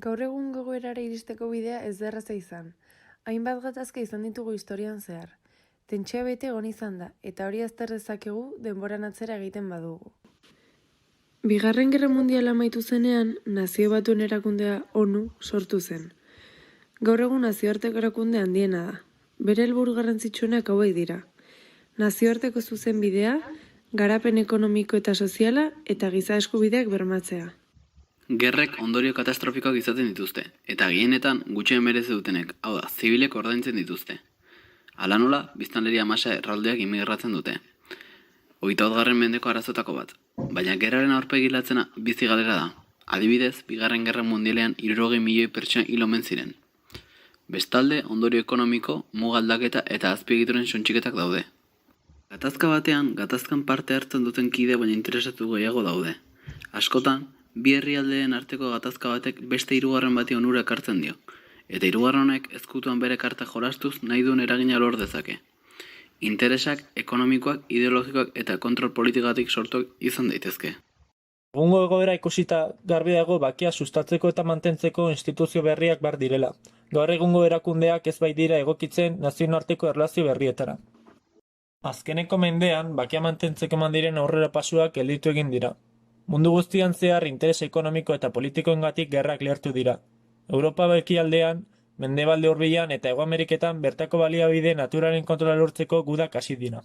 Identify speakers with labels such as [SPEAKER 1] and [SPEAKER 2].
[SPEAKER 1] Gaur egun gogoerara iristeko bidea ez da erraza izan. Hainbat gatazka izan ditugu historian zehar. Tentsioa bete egon izan da, eta hori azter dezakegu denboran atzera egiten badugu. Bigarren Gerra Mundiala amaitu zenean, Nazio Batuen erakundea ONU sortu zen. Gaur egun nazioarteko erakunde handiena da. Bere helburu garrantzitsuenak hauek dira. Nazioarteko zuzenbidea, garapen ekonomiko eta soziala eta giza eskubideak bermatzea.
[SPEAKER 2] Gerrek ondorio katastrofikoak izaten dituzte, eta gehienetan gutxien merezi dutenek, hau da, zibilek ordaintzen dituzte. Hala nola, biztanleria masa erraldoiak imigratzen dute. 21. mendeko arazotako bat, baina gerraren aurpegilatzena bizi galera da. Adibidez, Bigarren Gerra Mundialean 60 milioi pertsona hil omen ziren. Bestalde, ondorio ekonomiko, muga aldaketa eta azpiegituren suntsiketak daude. Gatazka batean, gatazkan parte hartzen duten kide baina interesatu gehiago daude. Askotan, bi herrialdeen arteko gatazka batek beste hirugarren bati onura ekartzen dio, eta hirugarren honek ezkutuan bere karta jolastuz nahi duen eragina lor dezake. Interesak, ekonomikoak, ideologikoak eta kontrol politikatik sortuak izan daitezke.
[SPEAKER 3] Egungo egoera ikusita garbi dago bakia sustatzeko eta mantentzeko instituzio berriak bar direla. Gaur egungo erakundeak ez baitira egokitzen nazioarteko erlazio berrietara. Azkeneko mendean bakia mantentzeko eman diren aurrerapausoak gelditu egin dira. Mundu guztian zehar interes ekonomiko eta politikoengatik gerrak lehertu dira. Europa ekialdean, Mendebalde Hurbilan eta Hego Ameriketan bertako baliabide naturalen kontrola lortzeko gudak hasi dira.